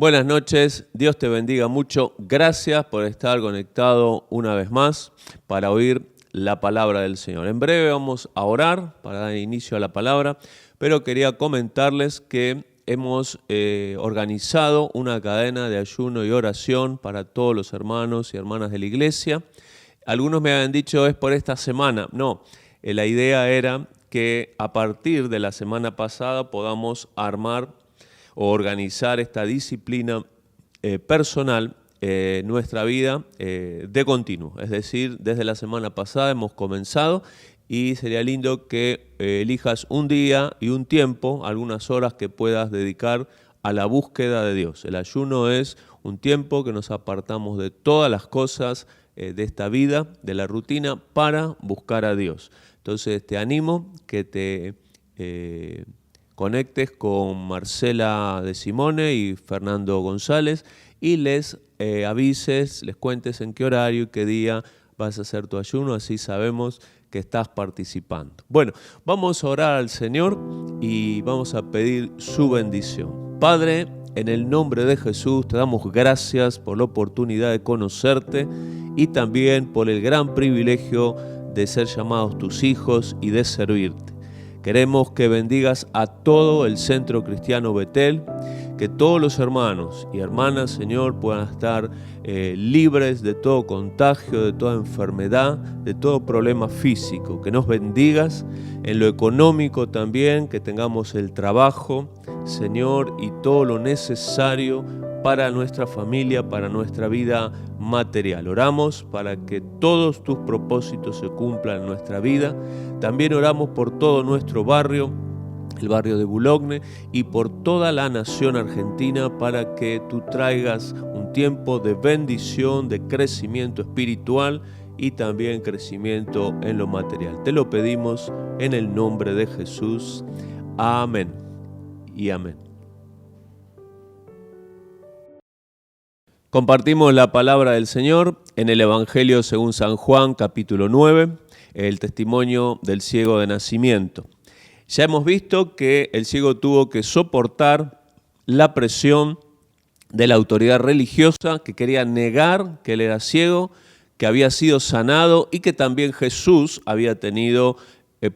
Buenas noches, Dios te bendiga mucho. Gracias por estar conectado una vez más para oír la palabra del Señor. En breve vamos a orar para dar inicio a la palabra, pero quería comentarles que hemos organizado una cadena de ayuno y oración para todos los hermanos y hermanas de la iglesia. Algunos me habían dicho es por esta semana. No, la idea era que a partir de la semana pasada podamos armar o organizar esta disciplina personal nuestra vida de continuo. Es decir, desde la semana pasada hemos comenzado y sería lindo que elijas un día y un tiempo, algunas horas que puedas dedicar a la búsqueda de Dios. El ayuno es un tiempo que nos apartamos de todas las cosas de esta vida, de la rutina, para buscar a Dios. Entonces te animo que te conectes con Marcela de Simone y Fernando González y les avises, les cuentes en qué horario y qué día vas a hacer tu ayuno, así sabemos que estás participando. Bueno, vamos a orar al Señor y vamos a pedir su bendición. Padre, en el nombre de Jesús te damos gracias por la oportunidad de conocerte y también por el gran privilegio de ser llamados tus hijos y de servirte. Queremos que bendigas a todo el Centro Cristiano Betel, que todos los hermanos y hermanas, Señor, puedan estar libres de todo contagio, de toda enfermedad, de todo problema físico. Que nos bendigas en lo económico también, que tengamos el trabajo, Señor, y todo lo necesario para nuestra familia, para nuestra vida material. Oramos para que todos tus propósitos se cumplan en nuestra vida. También oramos por todo nuestro barrio, el barrio de Boulogne, y por toda la nación argentina, para que tú traigas un tiempo de bendición, de crecimiento espiritual y también crecimiento en lo material. Te lo pedimos en el nombre de Jesús. Amén y amén. Compartimos la palabra del Señor en el Evangelio según San Juan, capítulo 9, el testimonio del ciego de nacimiento. Ya hemos visto que el ciego tuvo que soportar la presión de la autoridad religiosa que quería negar que él era ciego, que había sido sanado y que también Jesús había tenido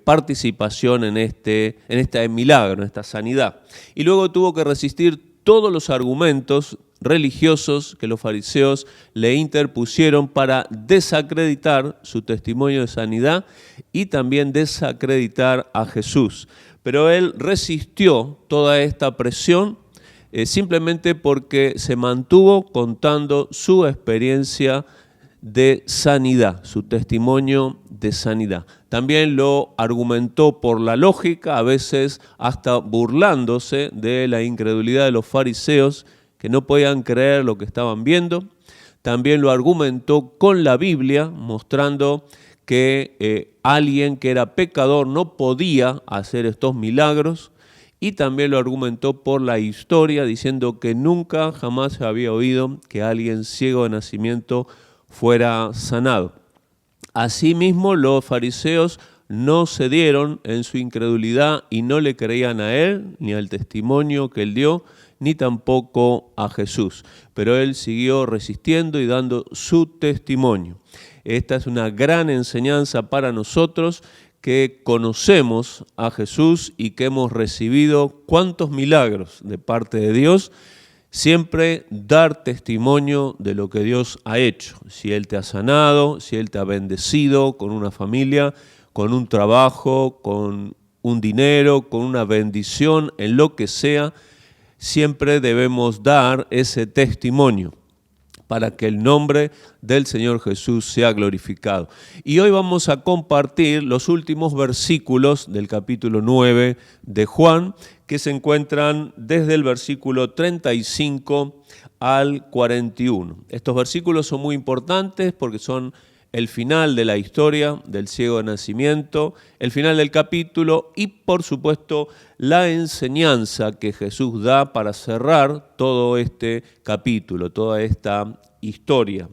participación en este milagro, en esta sanidad. Y luego tuvo que resistir todos los argumentos religiosos que los fariseos le interpusieron para desacreditar su testimonio de sanidad y también desacreditar a Jesús. Pero él resistió toda esta presión simplemente porque se mantuvo contando su experiencia de sanidad, su testimonio de sanidad. También lo argumentó por la lógica, a veces hasta burlándose de la incredulidad de los fariseos, que no podían creer lo que estaban viendo. También lo argumentó con la Biblia, mostrando que alguien que era pecador no podía hacer estos milagros. Y también lo argumentó por la historia, diciendo que nunca, jamás se había oído que alguien ciego de nacimiento fuera sanado. Asimismo, los fariseos no cedieron en su incredulidad y no le creían a él, ni al testimonio que él dio, ni tampoco a Jesús. Pero él siguió resistiendo y dando su testimonio. Esta es una gran enseñanza para nosotros que conocemos a Jesús y que hemos recibido cuántos milagros de parte de Dios. Siempre dar testimonio de lo que Dios ha hecho. Si Él te ha sanado, si Él te ha bendecido con una familia, con un trabajo, con un dinero, con una bendición, en lo que sea, siempre debemos dar ese testimonio para que el nombre del Señor Jesús sea glorificado. Y hoy vamos a compartir los últimos versículos del capítulo 9 de Juan, que se encuentran desde el versículo 35 al 41. Estos versículos son muy importantes porque son el final de la historia del ciego de nacimiento, el final del capítulo y, por supuesto, la enseñanza que Jesús da para cerrar todo este capítulo, toda esta historia.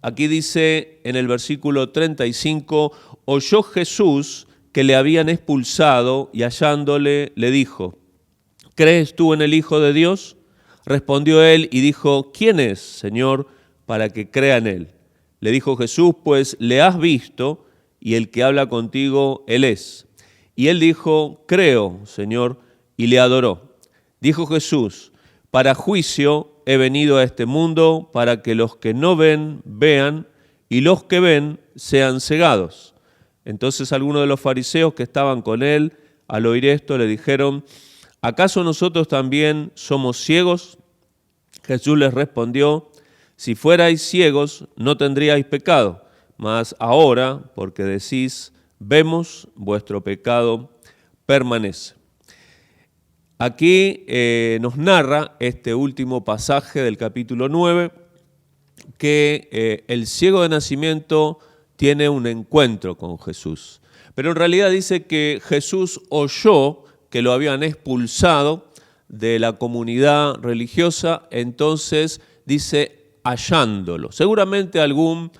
Aquí dice en el versículo 35, oyó Jesús que le habían expulsado y hallándole le dijo, ¿crees tú en el Hijo de Dios? Respondió él y dijo: ¿quién es, Señor, para que crea en él? Le dijo Jesús: pues le has visto, y el que habla contigo, él es. Y él dijo: creo, Señor, y le adoró. Dijo Jesús: para juicio he venido a este mundo, para que los que no ven, vean, y los que ven, sean cegados. Entonces algunos de los fariseos que estaban con él, al oír esto, le dijeron: ¿acaso nosotros también somos ciegos? Jesús les respondió: si fuerais ciegos, no tendríais pecado, mas ahora, porque decís, vemos, vuestro pecado permanece. Aquí nos narra este último pasaje del capítulo 9, que el ciego de nacimiento tiene un encuentro con Jesús. Pero en realidad dice que Jesús oyó que lo habían expulsado de la comunidad religiosa, entonces dice hallándolo. Seguramente algún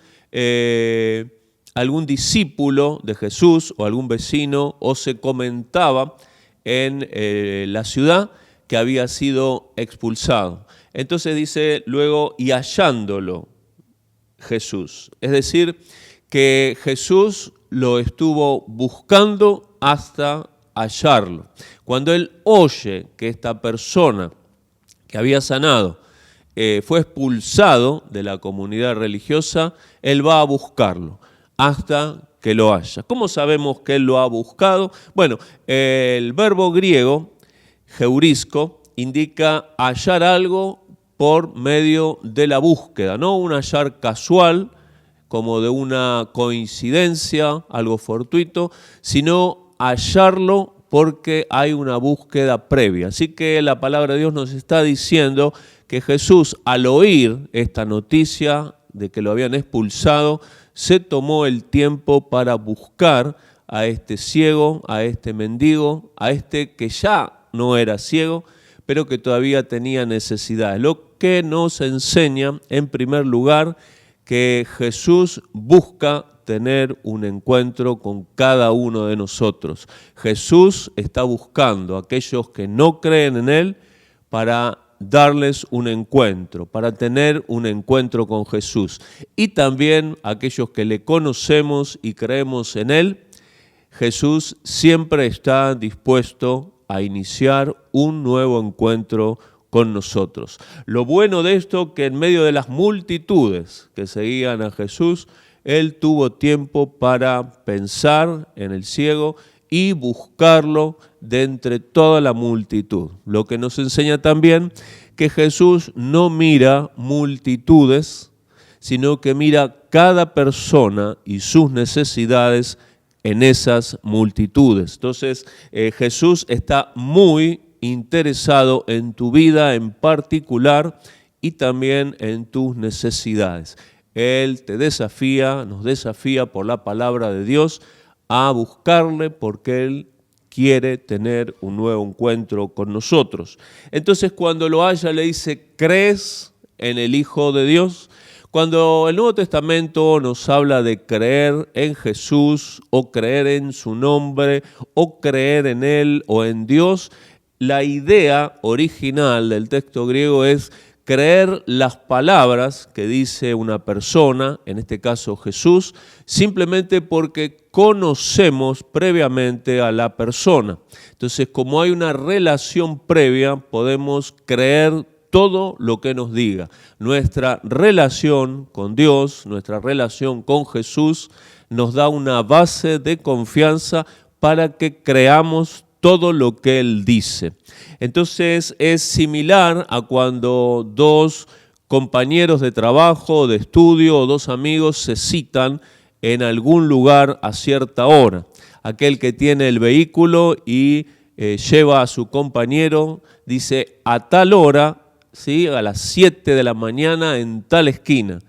discípulo de Jesús o algún vecino o se comentaba en la ciudad que había sido expulsado. Entonces dice luego, y hallándolo Jesús. Es decir, que Jesús lo estuvo buscando hasta hallarlo. Cuando él oye que esta persona que había sanado fue expulsado de la comunidad religiosa, él va a buscarlo hasta que lo haya. ¿Cómo sabemos que él lo ha buscado? Bueno, el verbo griego, geurisko, indica hallar algo por medio de la búsqueda, no un hallar casual, como de una coincidencia, algo fortuito, sino hallarlo porque hay una búsqueda previa. Así que la palabra de Dios nos está diciendo que Jesús, al oír esta noticia de que lo habían expulsado, se tomó el tiempo para buscar a este ciego, a este mendigo, a este que ya no era ciego, pero que todavía tenía necesidad. Lo que nos enseña, en primer lugar, que Jesús busca tener un encuentro con cada uno de nosotros. Jesús está buscando a aquellos que no creen en Él para darles un encuentro, para tener un encuentro con Jesús. Y también aquellos que le conocemos y creemos en Él, Jesús siempre está dispuesto a iniciar un nuevo encuentro con nosotros. Lo bueno de esto, que en medio de las multitudes que seguían a Jesús, Él tuvo tiempo para pensar en el ciego y buscarlo de entre toda la multitud. Lo que nos enseña también que Jesús no mira multitudes, sino que mira cada persona y sus necesidades en esas multitudes. Entonces, Jesús está muy interesado en tu vida en particular y también en tus necesidades. Él te desafía, nos desafía por la palabra de Dios a buscarle porque Él quiere tener un nuevo encuentro con nosotros. Entonces, cuando lo haya, le dice: ¿crees en el Hijo de Dios? Cuando el Nuevo Testamento nos habla de creer en Jesús o creer en su nombre o creer en Él o en Dios, la idea original del texto griego es creer las palabras que dice una persona, en este caso Jesús, simplemente porque conocemos previamente a la persona. Entonces, como hay una relación previa, podemos creer todo lo que nos diga. Nuestra relación con Dios, nuestra relación con Jesús, nos da una base de confianza para que creamos todo lo que Él dice. Entonces es similar a cuando dos compañeros de trabajo, de estudio o dos amigos se citan en algún lugar a cierta hora. Aquel que tiene el vehículo y lleva a su compañero, dice a tal hora, ¿sí? A las 7 de la mañana en tal esquina.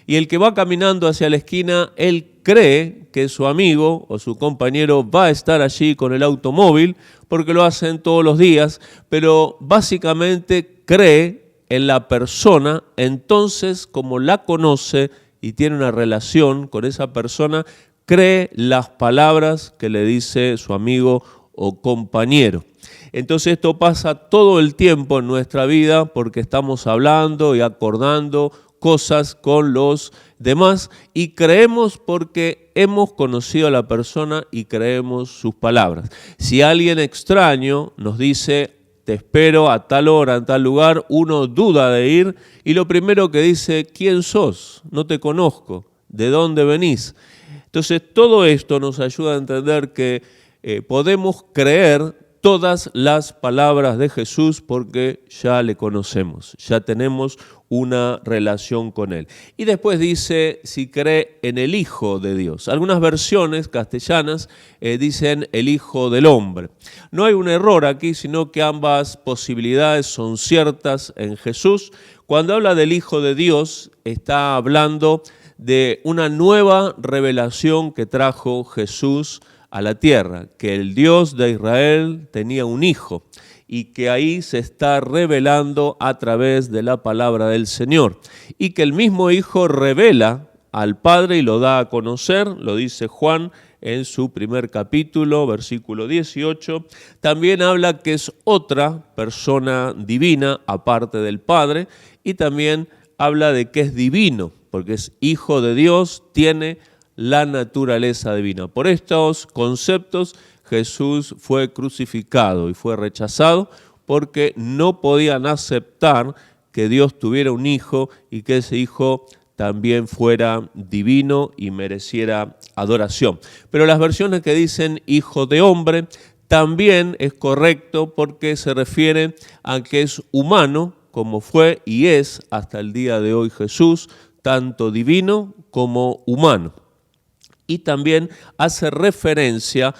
Y el que va caminando hacia la esquina, él cree que su amigo o su compañero va a estar allí con el automóvil, porque lo hacen todos los días, pero básicamente cree en la persona. Entonces, como la conoce y tiene una relación con esa persona, cree las palabras que le dice su amigo o compañero. Entonces esto pasa todo el tiempo en nuestra vida porque estamos hablando y acordando cosas con los demás y creemos porque hemos conocido a la persona y creemos sus palabras. Si alguien extraño nos dice, te espero a tal hora, en tal lugar, uno duda de ir y lo primero que dice, ¿quién sos? No te conozco. ¿De dónde venís? Entonces todo esto nos ayuda a entender que podemos creer todas las palabras de Jesús porque ya le conocemos, ya tenemos una relación con Él. Y después dice, si cree en el Hijo de Dios. Algunas versiones castellanas dicen el Hijo del Hombre. No hay un error aquí, sino que ambas posibilidades son ciertas en Jesús. Cuando habla del Hijo de Dios, está hablando de una nueva revelación que trajo Jesús a la tierra, que el Dios de Israel tenía un hijo y que ahí se está revelando a través de la palabra del Señor y que el mismo hijo revela al Padre y lo da a conocer, lo dice Juan en su primer capítulo, versículo 18. También habla que es otra persona divina aparte del Padre y también habla de que es divino, porque es hijo de Dios, tiene la naturaleza divina. Por estos conceptos Jesús fue crucificado y fue rechazado porque no podían aceptar que Dios tuviera un hijo y que ese hijo también fuera divino y mereciera adoración. Pero las versiones que dicen hijo de hombre también es correcto porque se refiere a que es humano, como fue y es hasta el día de hoy Jesús, tanto divino como humano. Y también hace referencia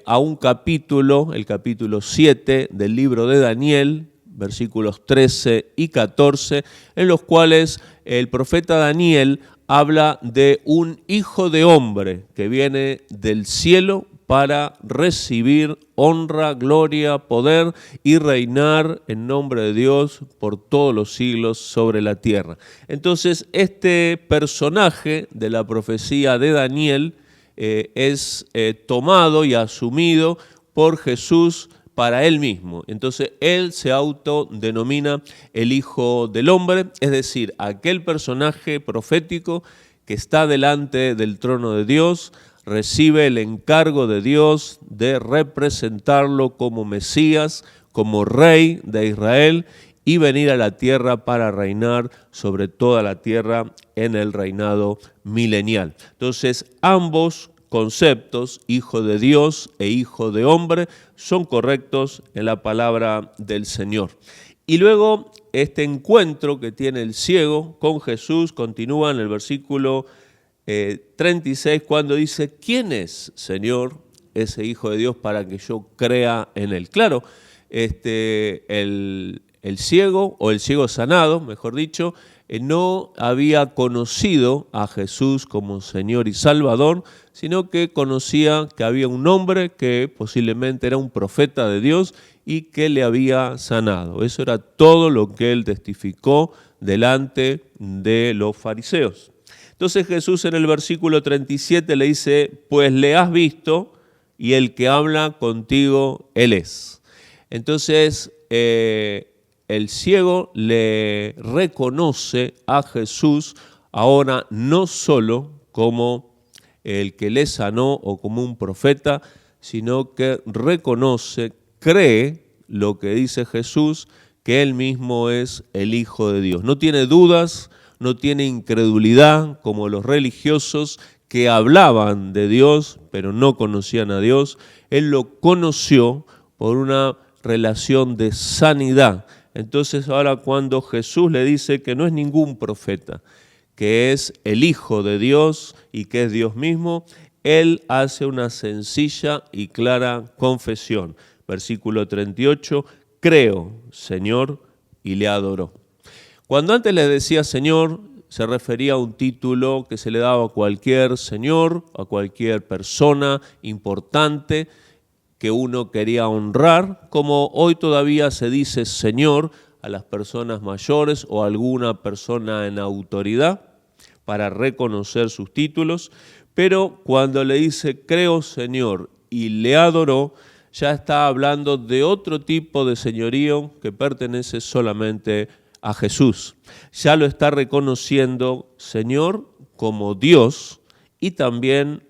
a un capítulo, el capítulo 7 del libro de Daniel, versículos 13 y 14, en los cuales el profeta Daniel habla de un hijo de hombre que viene del cielo para recibir honra, gloria, poder y reinar en nombre de Dios por todos los siglos sobre la tierra. Entonces, este personaje de la profecía de Daniel es tomado y asumido por Jesús para él mismo. Entonces, él se autodenomina el Hijo del Hombre, es decir, aquel personaje profético que está delante del trono de Dios, recibe el encargo de Dios de representarlo como Mesías, como Rey de Israel y venir a la tierra para reinar sobre toda la tierra en el reinado milenial. Entonces, ambos conceptos, hijo de Dios e hijo de hombre, son correctos en la palabra del Señor. Y luego, este encuentro que tiene el ciego con Jesús continúa en el versículo 36, cuando dice, ¿quién es, Señor, ese Hijo de Dios para que yo crea en Él? Claro, el ciego, o el ciego sanado, mejor dicho, no había conocido a Jesús como Señor y Salvador, sino que conocía que había un hombre que posiblemente era un profeta de Dios y que le había sanado. Eso era todo lo que él testificó delante de los fariseos. Entonces Jesús en el versículo 37 le dice, pues le has visto y el que habla contigo, él es. Entonces el ciego le reconoce a Jesús ahora no solo como el que le sanó o como un profeta, sino que reconoce, cree lo que dice Jesús, que él mismo es el Hijo de Dios. No tiene dudas, no tiene incredulidad como los religiosos que hablaban de Dios, pero no conocían a Dios. Él lo conoció por una relación de sanidad. Entonces ahora cuando Jesús le dice que no es ningún profeta, que es el Hijo de Dios y que es Dios mismo, él hace una sencilla y clara confesión. Versículo 38, creo, Señor, y le adoró. Cuando antes le decía Señor, se refería a un título que se le daba a cualquier señor, a cualquier persona importante que uno quería honrar, como hoy todavía se dice Señor a las personas mayores o a alguna persona en autoridad para reconocer sus títulos, pero cuando le dice creo Señor y le adoró, ya está hablando de otro tipo de señorío que pertenece solamente a Jesús. Ya lo está reconociendo Señor como Dios y también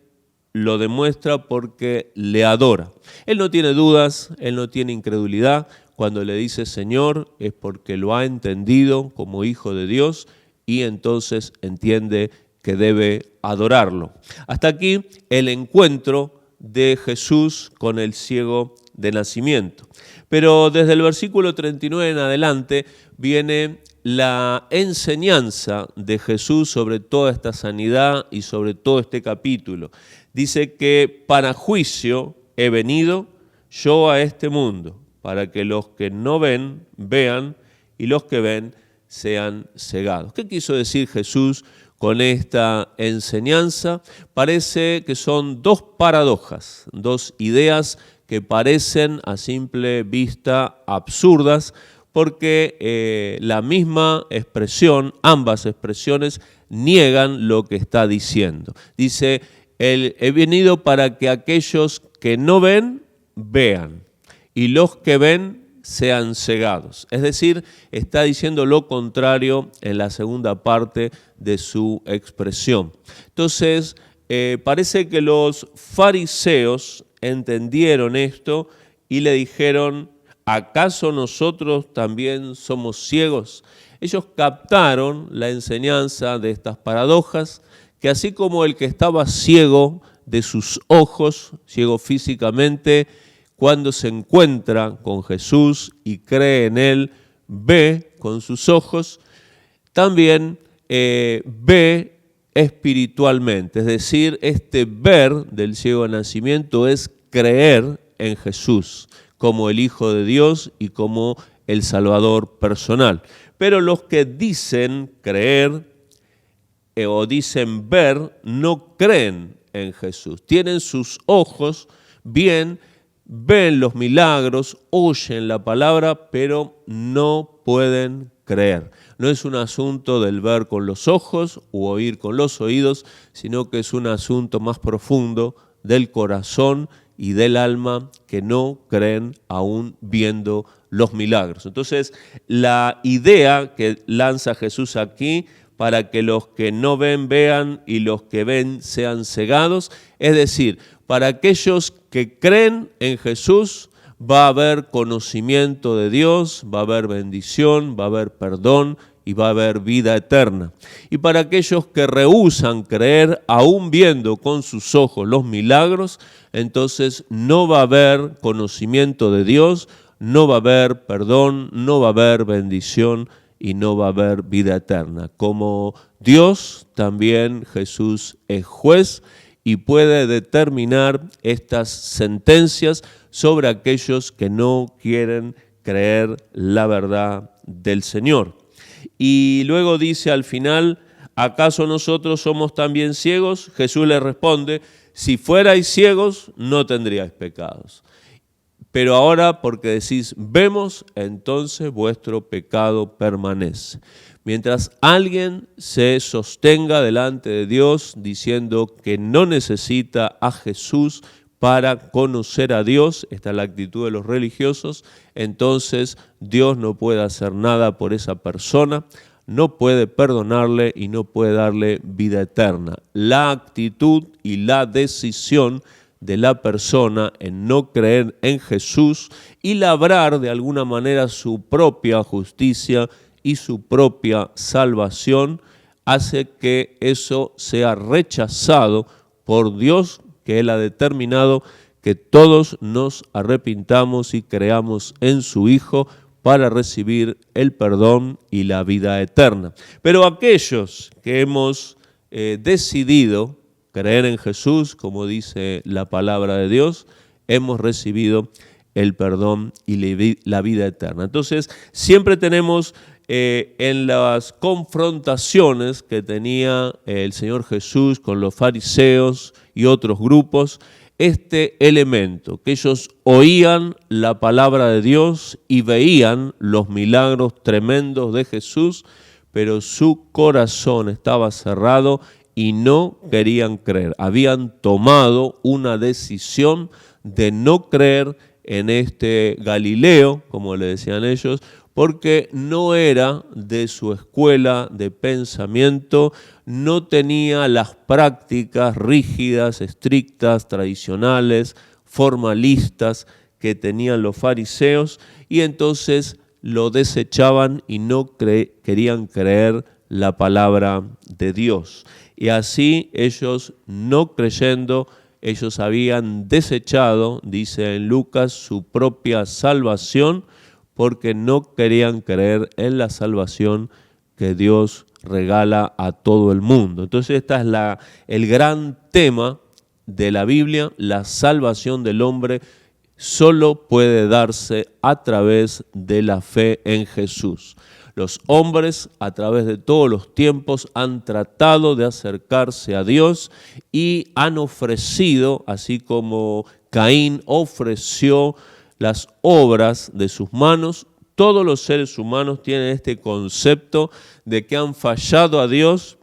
lo demuestra porque le adora. Él no tiene dudas, él no tiene incredulidad. Cuando le dice Señor es porque lo ha entendido como hijo de Dios y entonces entiende que debe adorarlo. Hasta aquí el encuentro de Jesús con el ciego de nacimiento. Pero desde el versículo 39 en adelante viene la enseñanza de Jesús sobre toda esta sanidad y sobre todo este capítulo. Dice que para juicio he venido yo a este mundo, para que los que no ven, vean, y los que ven, sean cegados. ¿Qué quiso decir Jesús con esta enseñanza? Parece que son dos paradojas, dos ideas que parecen a simple vista absurdas, porque la misma expresión, ambas expresiones, niegan lo que está diciendo. Dice, he venido para que aquellos que no ven, vean, y los que ven, sean cegados. Es decir, está diciendo lo contrario en la segunda parte de su expresión. Entonces, parece que los fariseos entendieron esto y le dijeron, ¿acaso nosotros también somos ciegos? Ellos captaron la enseñanza de estas paradojas, que así como el que estaba ciego de sus ojos, ciego físicamente, cuando se encuentra con Jesús y cree en Él, ve con sus ojos, también ve espiritualmente. Es decir, este ver del ciego de nacimiento es creer en Jesús como el Hijo de Dios y como el Salvador personal. Pero los que dicen creer o dicen ver, no creen en Jesús. Tienen sus ojos bien, ven los milagros, oyen la palabra, pero no pueden creer. No es un asunto del ver con los ojos u oír con los oídos, sino que es un asunto más profundo del corazón y del alma que no creen aún viendo los milagros. Entonces, la idea que lanza Jesús aquí para que los que no ven vean y los que ven sean cegados, es decir, para aquellos que creen en Jesús va a haber conocimiento de Dios, va a haber bendición, va a haber perdón y va a haber vida eterna. Y para aquellos que rehúsan creer, aún viendo con sus ojos los milagros, entonces no va a haber conocimiento de Dios, no va a haber perdón, no va a haber bendición y no va a haber vida eterna. Como Dios, también Jesús es juez y puede determinar estas sentencias sobre aquellos que no quieren creer la verdad del Señor. Y luego dice al final, ¿acaso nosotros somos también ciegos? Jesús le responde, si fuerais ciegos no tendríais pecados. Pero ahora porque decís, vemos, entonces vuestro pecado permanece. Mientras alguien se sostenga delante de Dios diciendo que no necesita a Jesús para conocer a Dios, esta es la actitud de los religiosos, entonces Dios no puede hacer nada por esa persona, no puede perdonarle y no puede darle vida eterna. La actitud y la decisión de la persona en no creer en Jesús y labrar de alguna manera su propia justicia y su propia salvación, hace que eso sea rechazado por Dios, que Él ha determinado que todos nos arrepintamos y creamos en su Hijo para recibir el perdón y la vida eterna. Pero aquellos que hemos decidido creer en Jesús, como dice la palabra de Dios, hemos recibido el perdón y la vida eterna. Entonces, siempre tenemos en las confrontaciones que tenía el Señor Jesús con los fariseos y otros grupos, este elemento, que ellos oían la palabra de Dios y veían los milagros tremendos de Jesús, pero su corazón estaba cerrado y no querían creer. Habían tomado una decisión de no creer en este Galileo, como le decían ellos, porque no era de su escuela de pensamiento, no tenía las prácticas rígidas, estrictas, tradicionales, formalistas que tenían los fariseos, y entonces lo desechaban y no querían creer la palabra de Dios. Y así ellos, no creyendo, ellos habían desechado, dice en Lucas, su propia salvación, porque no querían creer en la salvación que Dios regala a todo el mundo. Entonces este es el gran tema de la Biblia. La salvación del hombre solo puede darse a través de la fe en Jesús. Los hombres a través de todos los tiempos han tratado de acercarse a Dios y han ofrecido, así como Caín ofreció las obras de sus manos. Todos los seres humanos tienen este concepto de que han fallado a Dios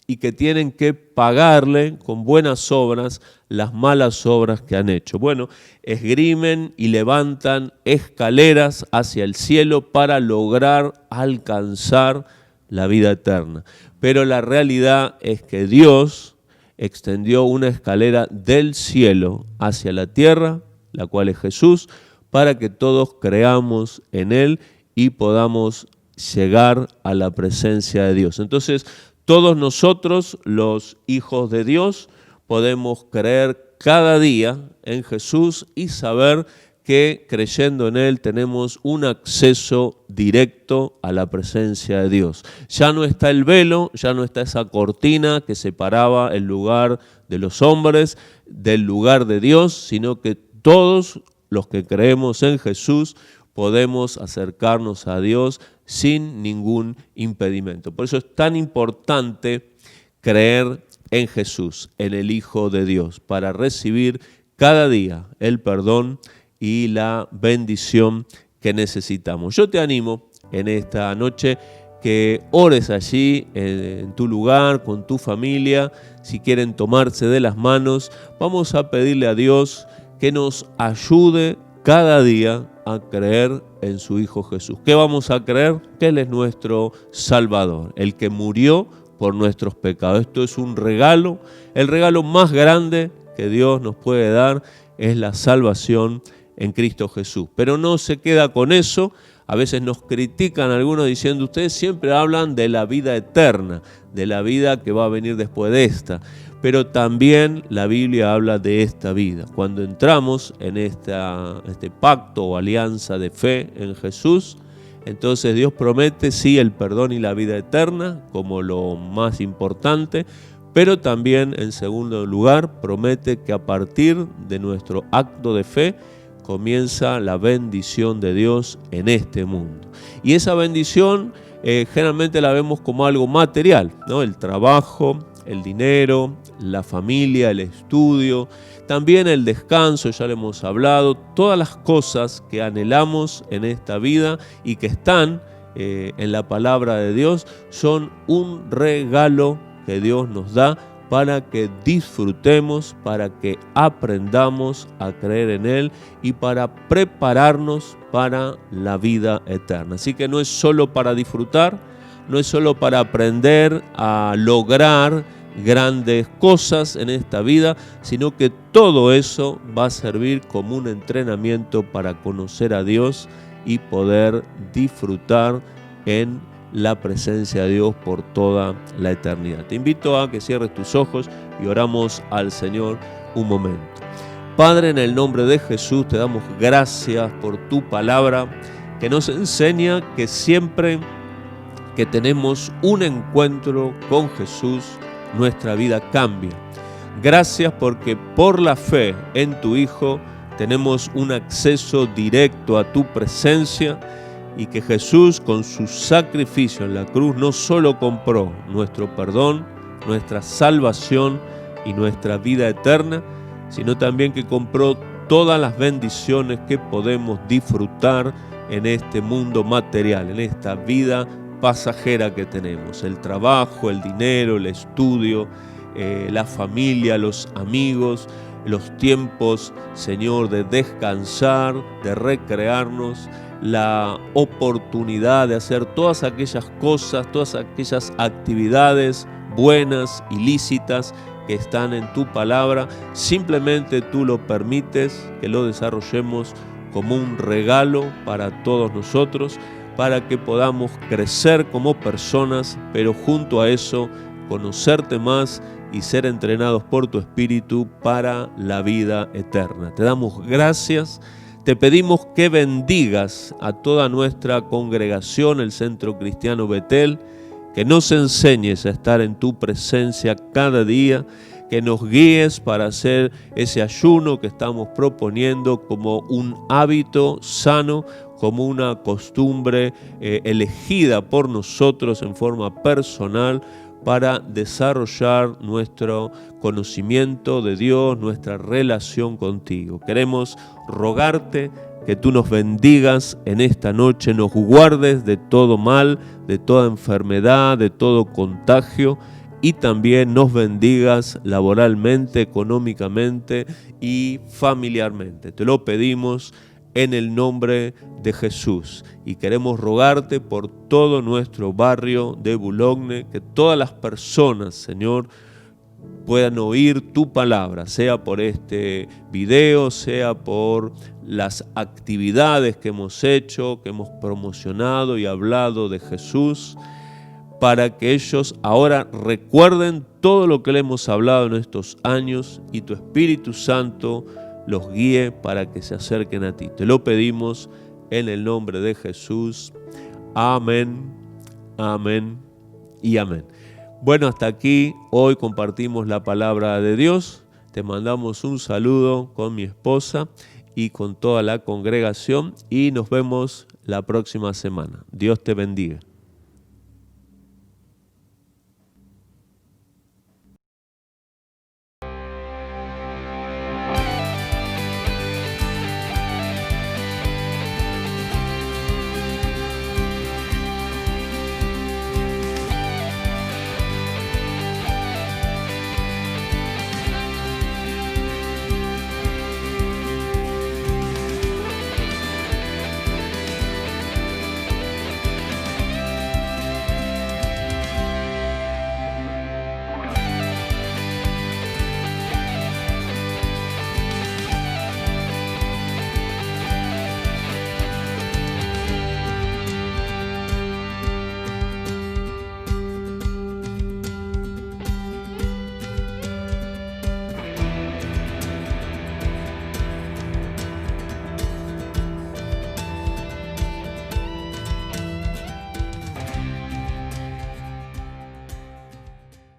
y que tienen que pagarle con buenas obras las malas obras que han hecho. Bueno, esgrimen y levantan escaleras hacia el cielo para lograr alcanzar la vida eterna. Pero la realidad es que Dios extendió una escalera del cielo hacia la tierra, la cual es Jesús, para que todos creamos en Él y podamos llegar a la presencia de Dios. Entonces, todos nosotros, los hijos de Dios, podemos creer cada día en Jesús y saber que creyendo en Él tenemos un acceso directo a la presencia de Dios. Ya no está el velo, ya no está esa cortina que separaba el lugar de los hombres del lugar de Dios, sino que todos los que creemos en Jesús podemos acercarnos a Dios sin ningún impedimento. Por eso es tan importante creer en Jesús, en el Hijo de Dios, para recibir cada día el perdón y la bendición que necesitamos. Yo te animo en esta noche que ores allí en tu lugar, con tu familia. Si quieren tomarse de las manos, vamos a pedirle a Dios que nos ayude cada día a creer en su Hijo Jesús. ¿Qué vamos a creer? Que Él es nuestro Salvador, el que murió por nuestros pecados. Esto es un regalo, el regalo más grande que Dios nos puede dar es la salvación en Cristo Jesús. Pero no se queda con eso. A veces nos critican algunos diciendo, ustedes siempre hablan de la vida eterna, de la vida que va a venir después de esta. Pero también la Biblia habla de esta vida. Cuando entramos en este pacto o alianza de fe en Jesús, entonces Dios promete, sí, el perdón y la vida eterna como lo más importante, pero también, en segundo lugar, promete que a partir de nuestro acto de fe comienza la bendición de Dios en este mundo. Y esa bendición generalmente la vemos como algo material, ¿no? El trabajo, el dinero, la familia, el estudio, también el descanso, ya lo hemos hablado, todas las cosas que anhelamos en esta vida y que están en la palabra de Dios son un regalo que Dios nos da para que disfrutemos, para que aprendamos a creer en Él y para prepararnos para la vida eterna. Así que no es solo para disfrutar, no es solo para aprender a lograr grandes cosas en esta vida, sino que todo eso va a servir como un entrenamiento para conocer a Dios y poder disfrutar en la presencia de Dios por toda la eternidad. Te invito a que cierres tus ojos y oramos al Señor un momento. Padre, en el nombre de Jesús te damos gracias por tu palabra que nos enseña que siempre que tenemos un encuentro con Jesús, nuestra vida cambia. Gracias porque por la fe en tu Hijo tenemos un acceso directo a tu presencia y que Jesús con su sacrificio en la cruz no solo compró nuestro perdón, nuestra salvación y nuestra vida eterna, sino también que compró todas las bendiciones que podemos disfrutar en este mundo material, en esta vida pasajera que tenemos, el trabajo, el dinero, el estudio, la familia, los amigos, los tiempos, Señor, de descansar, de recrearnos, la oportunidad de hacer todas aquellas cosas, todas aquellas actividades buenas y lícitas que están en tu palabra. Simplemente tú lo permites, que lo desarrollemos como un regalo para todos nosotros, para que podamos crecer como personas, pero junto a eso conocerte más y ser entrenados por tu Espíritu para la vida eterna. Te damos gracias, te pedimos que bendigas a toda nuestra congregación, el Centro Cristiano Betel, que nos enseñes a estar en tu presencia cada día, que nos guíes para hacer ese ayuno que estamos proponiendo como un hábito sano, como una costumbre elegida por nosotros en forma personal para desarrollar nuestro conocimiento de Dios, nuestra relación contigo. Queremos rogarte que tú nos bendigas en esta noche, nos guardes de todo mal, de toda enfermedad, de todo contagio, y también nos bendigas laboralmente, económicamente y familiarmente. Te lo pedimos en el nombre de Jesús, y queremos rogarte por todo nuestro barrio de Boulogne, que todas las personas, Señor, puedan oír tu palabra, sea por este video, sea por las actividades que hemos hecho, que hemos promocionado y hablado de Jesús, para que ellos ahora recuerden todo lo que le hemos hablado en estos años y tu Espíritu Santo los guíe para que se acerquen a ti. Te lo pedimos en el nombre de Jesús. Amén, amén y amén. Bueno, hasta aquí hoy compartimos la palabra de Dios. Te mandamos un saludo con mi esposa y con toda la congregación, y nos vemos la próxima semana. Dios te bendiga.